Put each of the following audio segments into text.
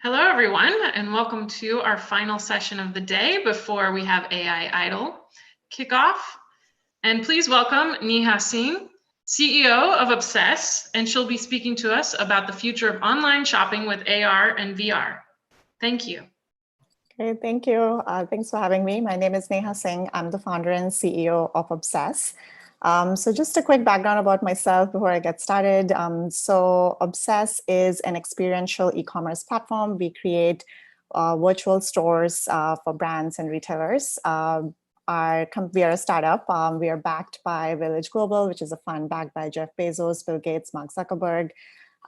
Hello, everyone, and welcome to our final session of the day before we have AI Idol kickoff. And please welcome Neha Singh, CEO of Obsess, and she'll be speaking to us about the future of online shopping with AR and VR. Thank you. Okay, thank you. Thanks for having me. My name is Neha Singh. I'm the founder and CEO of Obsess. So just a quick background about myself before I get started. So Obsess is an experiential e-commerce platform. We create virtual stores for brands and retailers. We are a startup. We are backed by Village Global, which is a fund backed by Jeff Bezos, Bill Gates, Mark Zuckerberg.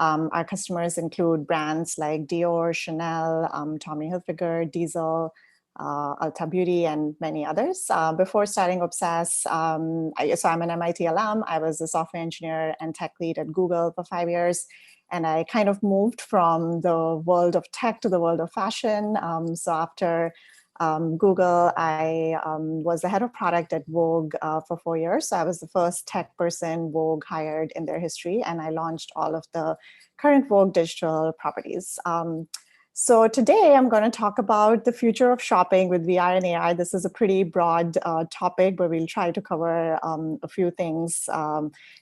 Our customers include brands like Dior, Chanel, Tommy Hilfiger, Diesel, Ulta Beauty, and many others. Before starting Obsess, so I'm an MIT alum. I was a software engineer and tech lead at Google for 5 years. And I kind of moved from the world of tech to the world of fashion. So after Google, I was the head of product at Vogue for 4 years. So I was the first tech person Vogue hired in their history, and I launched all of the current Vogue digital properties. So today I'm going to talk about the future of shopping with VR and AI. This is a pretty broad topic, but we'll try to cover a few things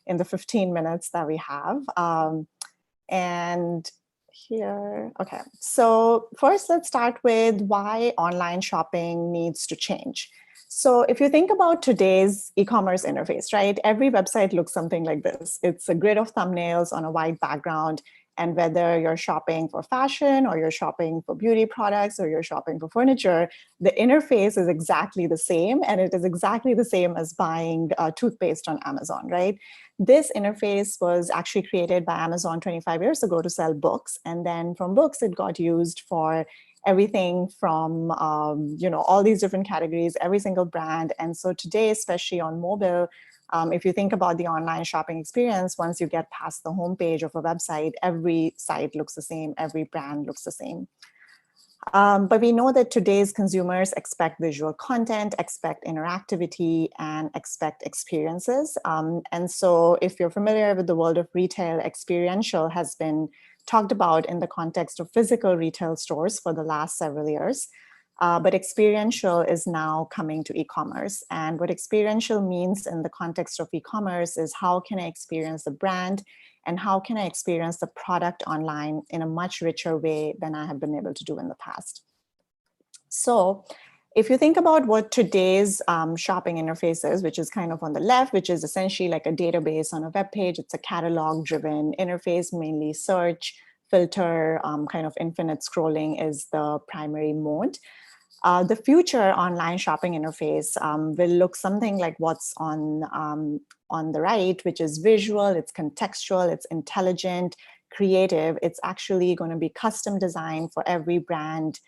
in the 15 minutes that we have. Okay, so first let's start with why online shopping needs to change. So if you think about today's e-commerce interface, right, every website looks something like this. It's a grid of thumbnails on a white background. And whether you're shopping for fashion or you're shopping for beauty products or you're shopping for furniture, the interface is exactly the same. And it is exactly the same as buying toothpaste on Amazon, right? This interface was actually created by Amazon 25 years ago to sell books. And then from books, it got used for everything from, all these different categories, every single brand. And so today, especially on mobile, if you think about the online shopping experience, once you get past the homepage of a website, every site looks the same, every brand looks the same. But we know that today's consumers expect visual content, expect interactivity, and expect experiences. And so if you're familiar with the world of retail, experiential has been talked about in the context of physical retail stores for the last several years. But experiential is now coming to e-commerce. And what experiential means in the context of e-commerce is how can I experience the brand and how can I experience the product online in a much richer way than I have been able to do in the past. So if you think about what today's shopping interface is, which is kind of on the left, which is essentially like a database on a web page, it's a catalog-driven interface, mainly search, filter, kind of infinite scrolling is the primary mode. The future online shopping interface will look something like what's on the right, which is visual, it's contextual, it's intelligent, creative. It's actually going to be custom designed for every brand,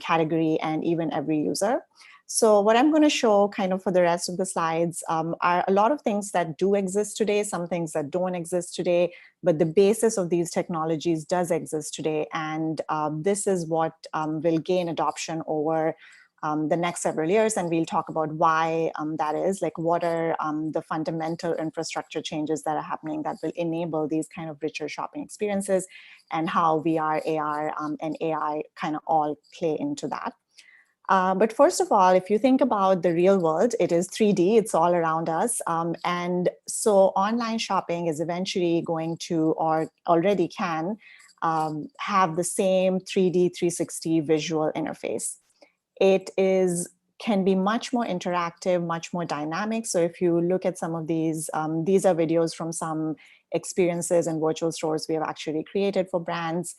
category, and even every user. So what I'm going to show kind of for the rest of the slides are a lot of things that do exist today, some things that don't exist today, but the basis of these technologies does exist today. And this is what will gain adoption over the next several years. And we'll talk about why that is, like what are the fundamental infrastructure changes that are happening that will enable these kind of richer shopping experiences and how VR, AR, and AI kind of all play into that. But first of all, if you think about the real world, it is 3D, it's all around us. And so online shopping is eventually going to, or already can, have the same 3D 360 visual interface. It can be much more interactive, much more dynamic. So if you look at some of these are videos from some experiences and virtual stores we have actually created for brands.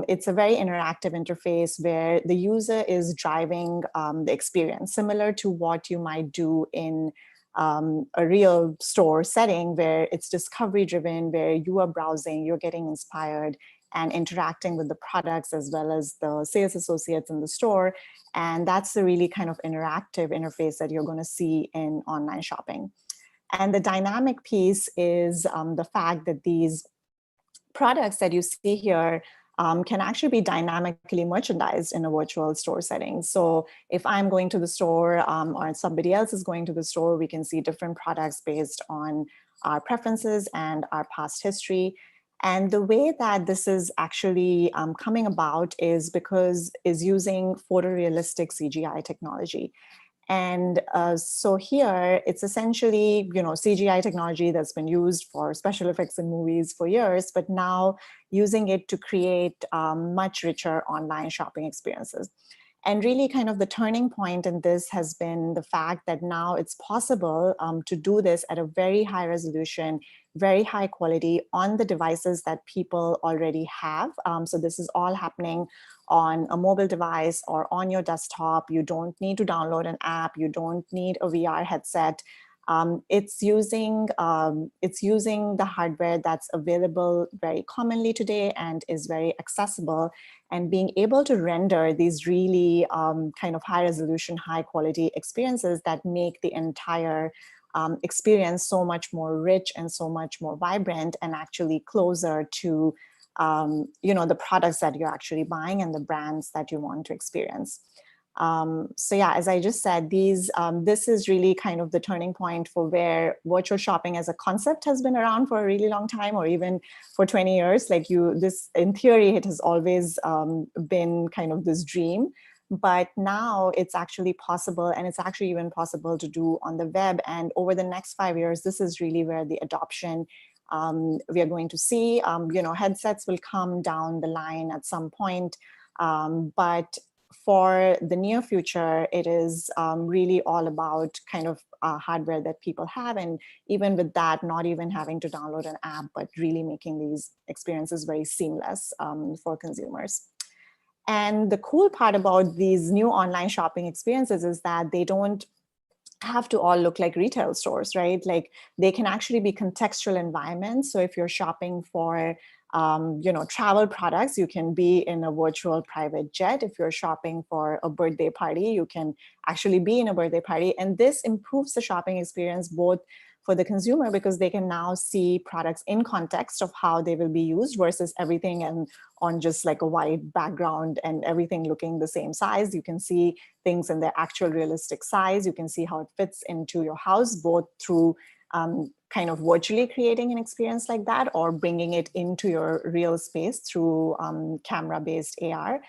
It's a very interactive interface where the user is driving the experience, similar to what you might do in a real store setting where it's discovery driven, where you are browsing, you're getting inspired and interacting with the products as well as the sales associates in the store. And that's the really kind of interactive interface that you're going to see in online shopping. And the dynamic piece is the fact that these products that you see here can actually be dynamically merchandised in a virtual store setting. So if I'm going to the store or somebody else is going to the store, we can see different products based on our preferences and our past history. And the way that this is actually coming about is using photorealistic CGI technology. And so here it's essentially, CGI technology that's been used for special effects in movies for years, but now using it to create much richer online shopping experiences. And really kind of the turning point in this has been the fact that now it's possible to do this at a very high resolution, very high quality on the devices that people already have. So this is all happening on a mobile device or on your desktop. You don't need to download an app. You don't need a VR headset. It's using the hardware that's available very commonly today and is very accessible, and being able to render these really kind of high resolution, high quality experiences that make the entire experience so much more rich and so much more vibrant and actually closer to the products that you're actually buying and the brands that you want to experience. So yeah, as I just said, this is really kind of the turning point for where virtual shopping as a concept has been around for a really long time, or even for 20 years. In theory, it has always been kind of this dream, but now it's actually possible, and it's actually even possible to do on the web. And over the next 5 years, this is really where the adoption we are going to see. Headsets will come down the line at some point, but for the near future, it is really all about kind of hardware that people have. And even with that, not even having to download an app, but really making these experiences very seamless for consumers. And the cool part about these new online shopping experiences is that they don't have to all look like retail stores, right? Like they can actually be contextual environments. So if you're shopping for travel products, you can be in a virtual private jet. If you're shopping for a birthday party, you can actually be in a birthday party. And this improves the shopping experience both for the consumer, because they can now see products in context of how they will be used versus everything and on just like a white background and everything looking the same size. You can see things in their actual realistic size. You can see how it fits into your house, both through kind of virtually creating an experience like that, or bringing it into your real space through camera-based AR.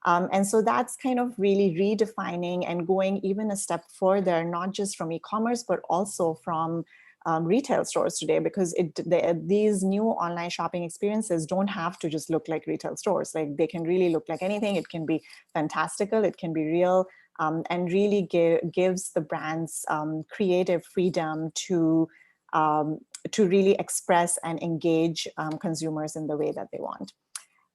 And so that's kind of really redefining and going even a step further, not just from e-commerce, but also from retail stores today, because these new online shopping experiences don't have to just look like retail stores. Like they can really look like anything. It can be fantastical, it can be real, and really gives the brands creative freedom to really express and engage consumers in the way that they want.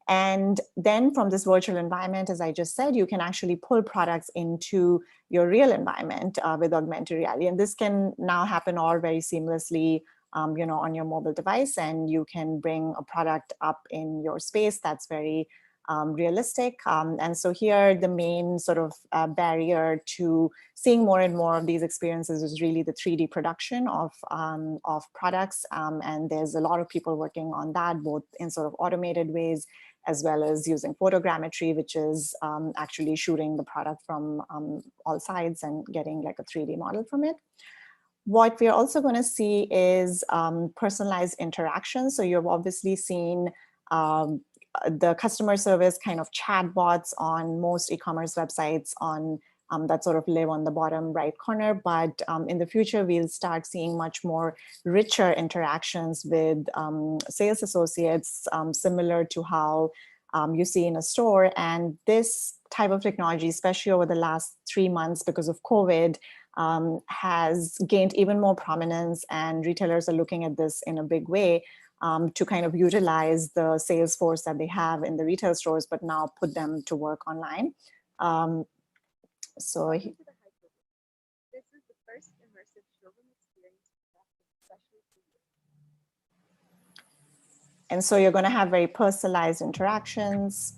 And then from this virtual environment, as I just said, you can actually pull products into your real environment with augmented reality. And this can now happen all very seamlessly, on your mobile device. And you can bring a product up in your space that's very realistic. And so here, the main sort of barrier to seeing more and more of these experiences is really the 3D production of products. And there's a lot of people working on that, both in sort of automated ways, as well as using photogrammetry, which is actually shooting the product from all sides and getting like a 3D model from it. What we're also going to see is personalized interaction. So you've obviously seen the customer service kind of chatbots on most e-commerce websites on that sort of live on the bottom right corner. But in the future, we'll start seeing much more richer interactions with sales associates, similar to how you see in a store. And this type of technology, especially over the last 3 months because of COVID, has gained even more prominence, and retailers are looking at this in a big way to kind of utilize the sales force that they have in the retail stores, but now put them to work online. So This is the first immersive showroom experience especially for you. And so you're going to have very personalized interactions.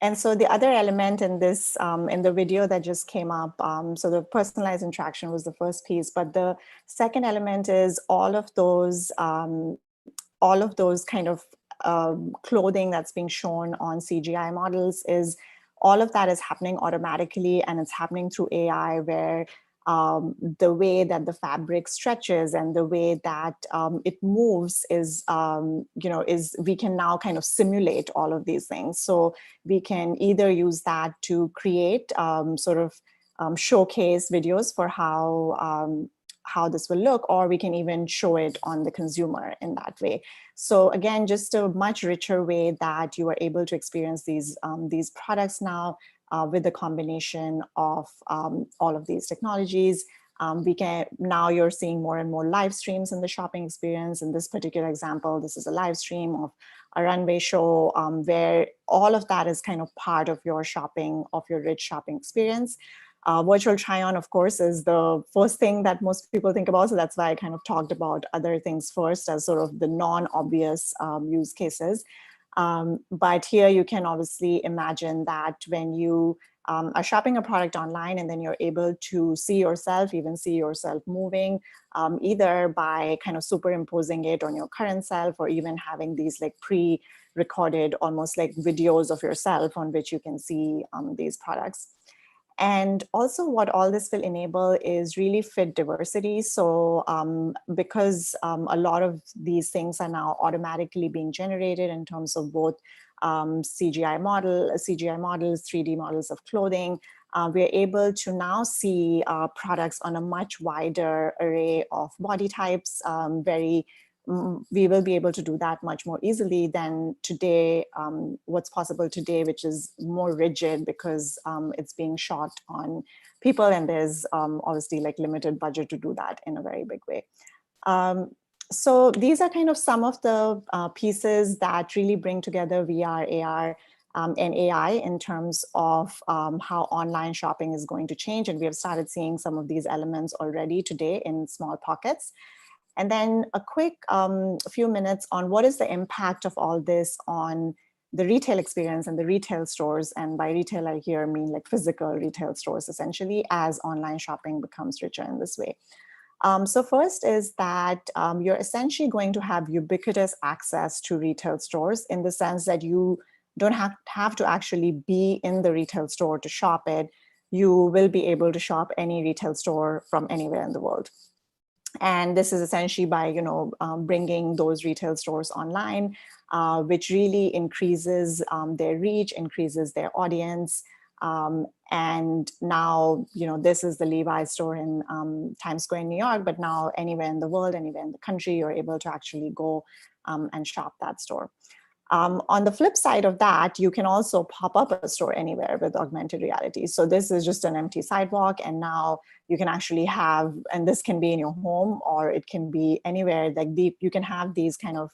And so the other element in this, in the video that just came up, so the personalized interaction was the first piece, but the second element is all of those kind of clothing that's being shown on CGI models, is all of that is happening automatically, and it's happening through AI, where the way that the fabric stretches and the way that it moves is, we can now kind of simulate all of these things. So we can either use that to create showcase videos for how this will look, or we can even show it on the consumer in that way. So again, just a much richer way that you are able to experience these products now, with the combination of all of these technologies. Now you're seeing more and more live streams in the shopping experience. In this particular example, this is a live stream of a runway show, where all of that is kind of part of your shopping, of your rich shopping experience. Virtual try-on, of course, is the first thing that most people think about. So that's why I kind of talked about other things first as sort of the non-obvious use cases. But here you can obviously imagine that when you are shopping a product online and then you're able to see yourself moving, either by kind of superimposing it on your current self, or even having these like pre-recorded almost like videos of yourself on which you can see these products. And also what all this will enable is really fit diversity. So because a lot of these things are now automatically being generated in terms of both CGI models, 3D models of clothing, we're able to now see products on a much wider array of body types. We will be able to do that much more easily than today, what's possible today, which is more rigid because it's being shot on people, and there's obviously like limited budget to do that in a very big way. So these are kind of some of the pieces that really bring together VR, AR, and AI in terms of how online shopping is going to change. And we have started seeing some of these elements already today in small pockets. And then a quick few minutes on what is the impact of all this on the retail experience and the retail stores. And by retail, I here mean like physical retail stores, essentially, as online shopping becomes richer in this way. So first is that you're essentially going to have ubiquitous access to retail stores, in the sense that you don't have to actually be in the retail store to shop it. You will be able to shop any retail store from anywhere in the world. And this is essentially by bringing those retail stores online, which really increases their reach, increases their audience. And now, this is the Levi's store in Times Square in New York, but now anywhere in the world, anywhere in the country, you're able to actually go and shop that store. On the flip side of that, you can also pop up a store anywhere with augmented reality. So this is just an empty sidewalk, and now you can actually have, and this can be in your home or it can be anywhere, like you can have these kind of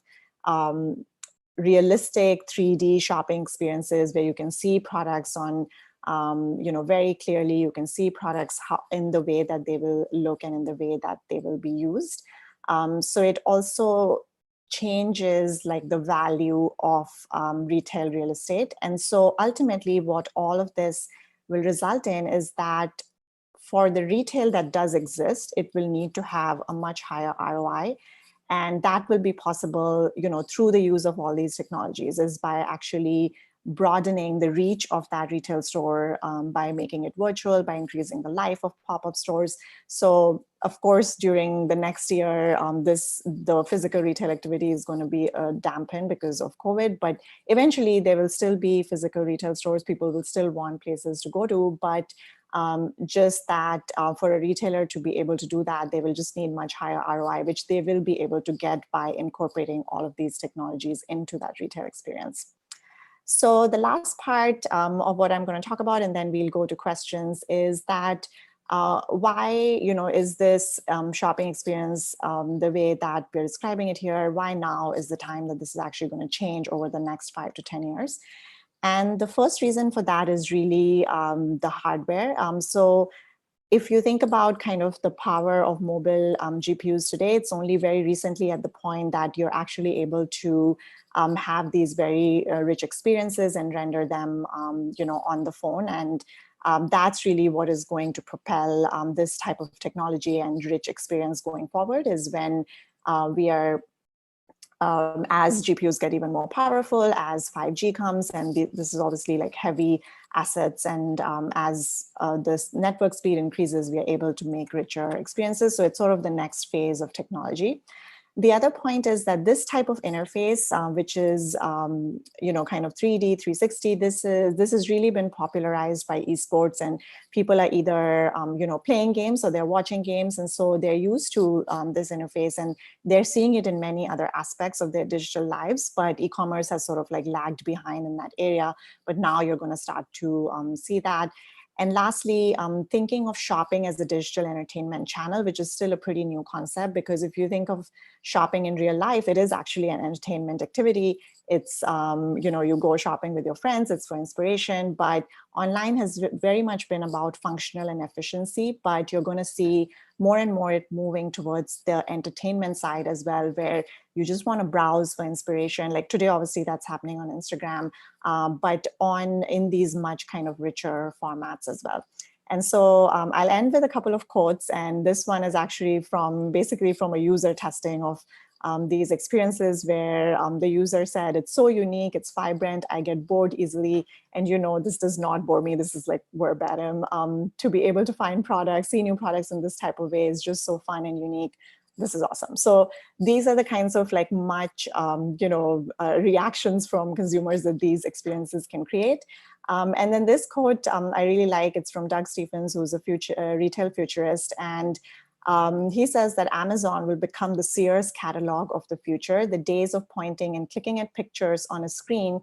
realistic 3D shopping experiences where you can see products on, very clearly. You can see products in the way that they will look and in the way that they will be used. So it also changes like the value of retail real estate. And so ultimately what all of this will result in is that for the retail that does exist, it will need to have a much higher ROI. And that will be possible, through the use of all these technologies, is by actually broadening the reach of that retail store, by making it virtual, by increasing the life of pop-up stores. So of course, during the next year, the physical retail activity is going to be dampened because of COVID, but eventually there will still be physical retail stores. People will still want places to go to, but just that for a retailer to be able to do that, they will just need much higher ROI, which they will be able to get by incorporating all of these technologies into that retail experience. So the last part of what I'm going to talk about, and then we'll go to questions, is that why, is this shopping experience the way that we're describing it here? Why now is the time that this is actually going to change over the next 5 to 10 years? And the first reason for that is really the hardware. So if you think about kind of the power of mobile GPUs today, it's only very recently at the point that you're actually able to have these very rich experiences and render them, on the phone. And that's really what is going to propel this type of technology and rich experience going forward, is when we are as GPUs get even more powerful, as 5G comes, and this is obviously like heavy assets, and as this network speed increases, we are able to make richer experiences. So it's sort of the next phase of technology. The other point is that this type of interface, which is kind of 3D, 360, this has really been popularized by esports, and people are either playing games or they're watching games, and so they're used to this interface, and they're seeing it in many other aspects of their digital lives. But e-commerce has sort of like lagged behind in that area. But now you're going to start to see that. And lastly, thinking of shopping as a digital entertainment channel, which is still a pretty new concept, because if you think of shopping in real life, it is actually an entertainment activity. It's, you go shopping with your friends, it's for inspiration, but online has very much been about functional and efficiency, but you're going to see more and more it moving towards the entertainment side as well, where you just want to browse for inspiration. Like today, obviously that's happening on Instagram, but in these much kind of richer formats as well. And so I'll end with a couple of quotes, and this one is actually basically from a user testing of these experiences where the user said, it's so unique, it's vibrant, I get bored easily. And this does not bore me. This is like verbatim. To be able to find products, see new products in this type of way is just so fun and unique. This is awesome. So these are the kinds of like much, reactions from consumers that these experiences can create. And then this quote I really like. It's from Doug Stephens, who's a retail futurist. And he says that Amazon will become the Sears catalog of the future. The days of pointing and clicking at pictures on a screen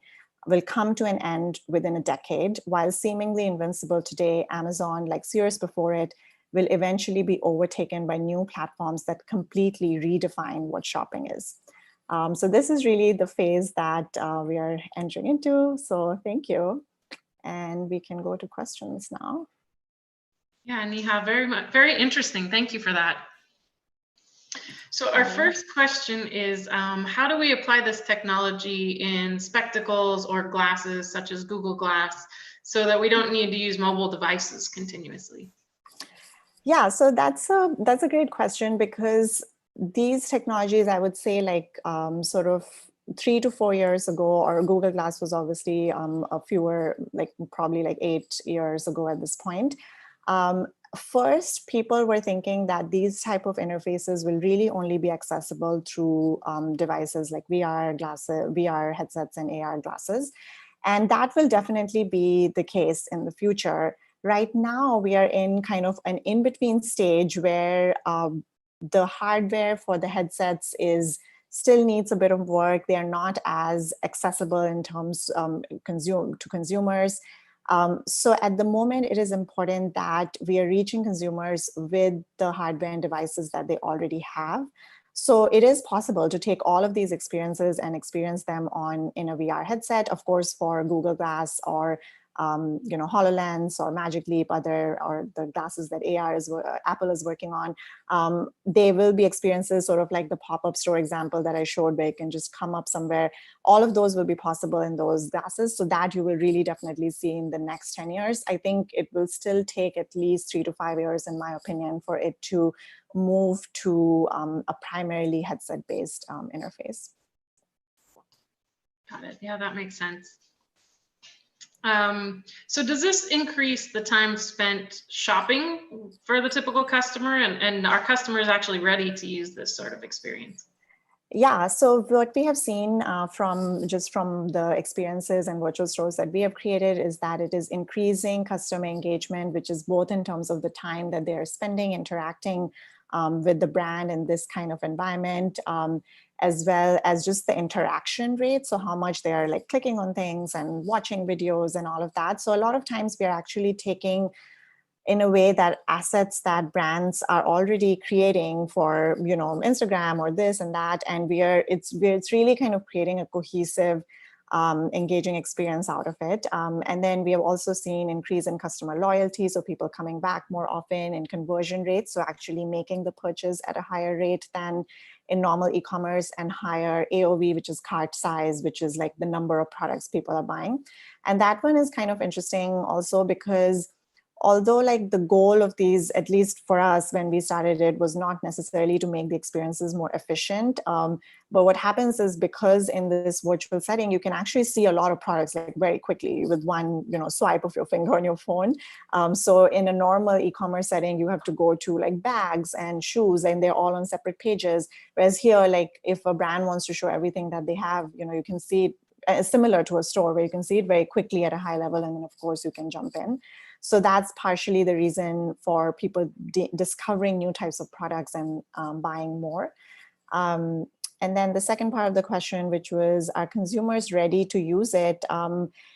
will come to an end within a decade. While seemingly invincible today, Amazon, like Sears before it, will eventually be overtaken by new platforms that completely redefine what shopping is. So this is really the phase that we are entering into. So thank you. And we can go to questions now. Yeah, Neha, very interesting. Thank you for that. So our first question is, how do we apply this technology in spectacles or glasses, such as Google Glass, so that we don't need to use mobile devices continuously? Yeah, so that's a great question, because these technologies, I would say, like sort of 3 to 4 years ago, or Google Glass was obviously probably like 8 years ago at this point. First, people were thinking that these type of interfaces will really only be accessible through devices like VR headsets and AR glasses. And that will definitely be the case in the future. Right now, we are in kind of an in-between stage where the hardware for the headsets still needs a bit of work. They are not as accessible in terms to consumers. So at the moment, it is important that we are reaching consumers with the hardware and devices that they already have. So it is possible to take all of these experiences and experience them in a VR headset, of course, for Google Glass or HoloLens or Magic Leap, or the glasses that Apple is working on. They will be experiences sort of like the pop-up store example that I showed, where you can just come up somewhere. All of those will be possible in those glasses, so that you will really definitely see in the next 10 years. I think it will still take at least 3 to 5 years, in my opinion, for it to move to a primarily headset-based interface. Got it. Yeah, that makes sense. So does this increase the time spent shopping for the typical customer, and are customers actually ready to use this sort of experience? Yeah, so what we have seen from the experiences and virtual stores that we have created is that it is increasing customer engagement, which is both in terms of the time that they're spending interacting with the brand in this kind of environment, as well as just the interaction rate. So how much they are like clicking on things and watching videos and all of that. So a lot of times we are actually taking, in a way, that assets that brands are already creating for Instagram or this and that, and it's really kind of creating a cohesive engaging experience out of it. And then we have also seen increase in customer loyalty, so people coming back more often, in conversion rates, so actually making the purchase at a higher rate than in normal e-commerce, and higher AOV, which is cart size, which is like the number of products people are buying. And that one is kind of interesting also, because although like the goal of these, at least for us when we started it, was not necessarily to make the experiences more efficient. But what happens is, because in this virtual setting, you can actually see a lot of products like very quickly with one, swipe of your finger on your phone. So in a normal e-commerce setting, you have to go to like bags and shoes, and they're all on separate pages. Whereas here, like if a brand wants to show everything that they have, you can see it similar to a store where you can see it very quickly at a high level, and then of course you can jump in. So that's partially the reason for people discovering new types of products and buying more. And then the second part of the question, which was, are consumers ready to use it?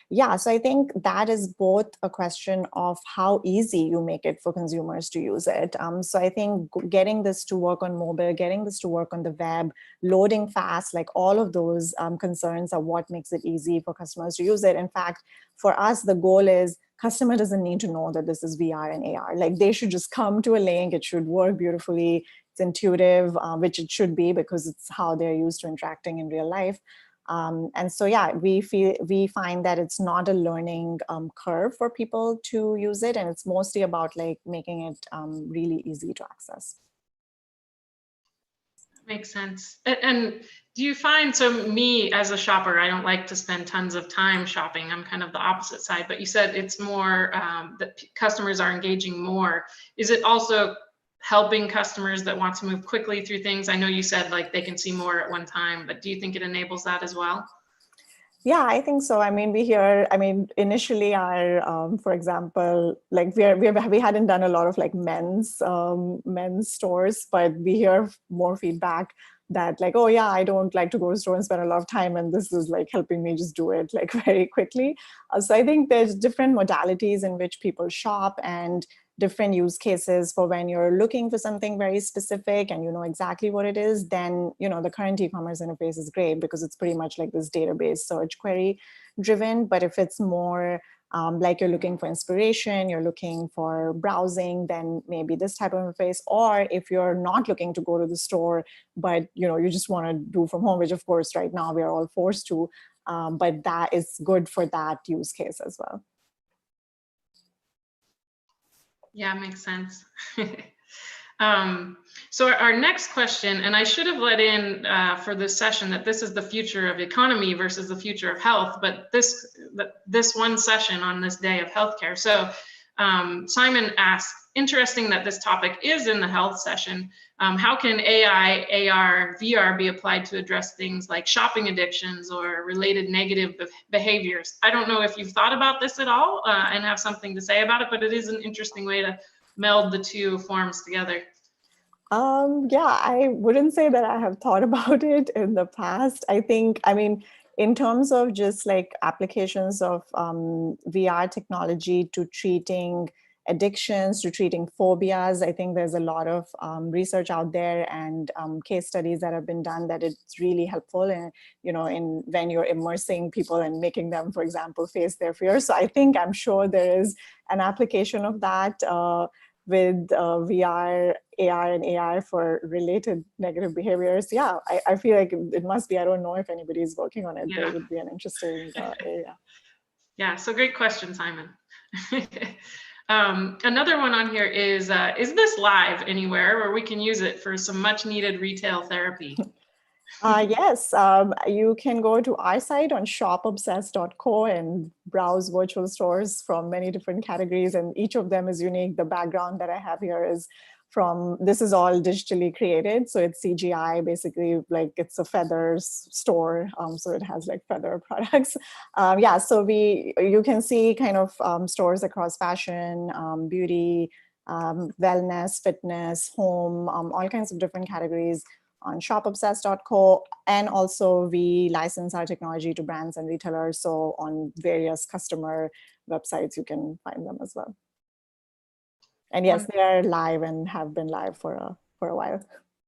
Yeah, so I think that is both a question of how easy you make it for consumers to use it. So I think getting this to work on mobile, getting this to work on the web, loading fast, like all of those concerns are what makes it easy for customers to use it. In fact, for us, the goal is customer doesn't need to know that this is VR and AR. Like they should just come to a link, it should work beautifully. It's intuitive, which it should be because it's how they're used to interacting in real life. And so, yeah, we find that it's not a learning curve for people to use it. And it's mostly about like making it really easy to access. Makes sense. And do you find, so me as a shopper, I don't like to spend tons of time shopping. I'm kind of the opposite side, but you said it's more that customers are engaging more. Is it also helping customers that want to move quickly through things? I know you said like they can see more at one time, but do you think it enables that as well? Yeah, I think so. I mean, initially our, for example, like we hadn't done a lot of like men's stores, but we hear more feedback that like, oh yeah, I don't like to go to store and spend a lot of time, and this is like helping me just do it like very quickly. So I think there's different modalities in which people shop, and different use cases for when you're looking for something very specific and you know exactly what it is. Then the current e-commerce interface is great because it's pretty much like this database search query driven. But if it's more like you're looking for inspiration, you're looking for browsing, then maybe this type of interface. Or if you're not looking to go to the store, but you just want to do from home, which of course right now we are all forced to, but that is good for that use case as well. Yeah, makes sense. So our next question, and I should have let in for this session that this is the future of economy versus the future of health, but this one session on this day of healthcare. So Simon asked, interesting that this topic is in the health session. How can AI, AR, VR be applied to address things like shopping addictions or related negative behaviors? I don't know if you've thought about this at all and have something to say about it, but it is an interesting way to meld the two forms together. Yeah, I wouldn't say that I have thought about it in the past. In terms of just like applications of VR technology to treating addictions, to treating phobias, I think there's a lot of research out there and case studies that have been done that it's really helpful in when you're immersing people and making them, for example, face their fears. So I'm sure there is an application of that with VR, AR, and AI for related negative behaviors. Yeah, I feel like it must be. I don't know if anybody is working on it, but it would be an interesting area. Yeah, so great question, Simon. Another one on here is this live anywhere where we can use it for some much needed retail therapy? Yes, you can go to our site on shopobsess.co and browse virtual stores from many different categories, and each of them is unique. The background that I have here is this is all digitally created. So it's CGI, basically, like it's a feathers store. So it has like feather products. Yeah, so you can see kind of stores across fashion, beauty, wellness, fitness, home, all kinds of different categories on shopobsess.co. And also we license our technology to brands and retailers. So on various customer websites, you can find them as well. And yes, they are live and have been live for a while.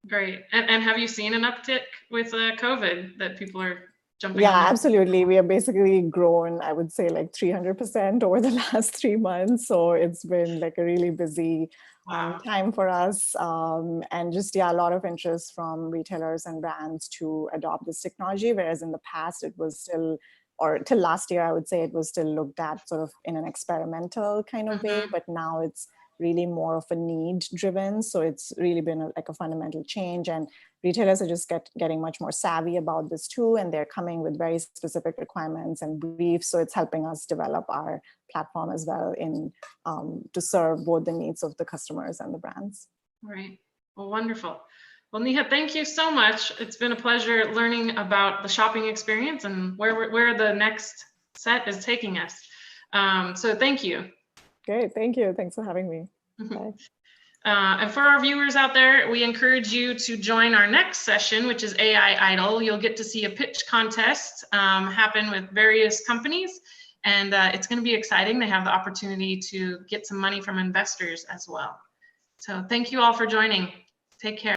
Great. And have you seen an uptick with COVID that people are jumping on? Yeah, absolutely. We have basically grown, I would say, like 300% over the last 3 months. So it's been like a really busy time for us. And just, a lot of interest from retailers and brands to adopt this technology. Whereas in the past, it was still or till last year, I would say it was still looked at sort of in an experimental kind of way, but now it's really more of a need driven. So it's really been like a fundamental change, and retailers are just getting much more savvy about this too. And they're coming with very specific requirements and briefs. So it's helping us develop our platform as well in to serve both the needs of the customers and the brands. Right. Well, wonderful. Well, Neha, thank you so much. It's been a pleasure learning about the shopping experience and where the next set is taking us. So thank you. Great. Thank you. Thanks for having me. Bye. And for our viewers out there, we encourage you to join our next session, which is AI Idol. You'll get to see a pitch contest happen with various companies, and it's going to be exciting. They have the opportunity to get some money from investors as well. So thank you all for joining. Take care.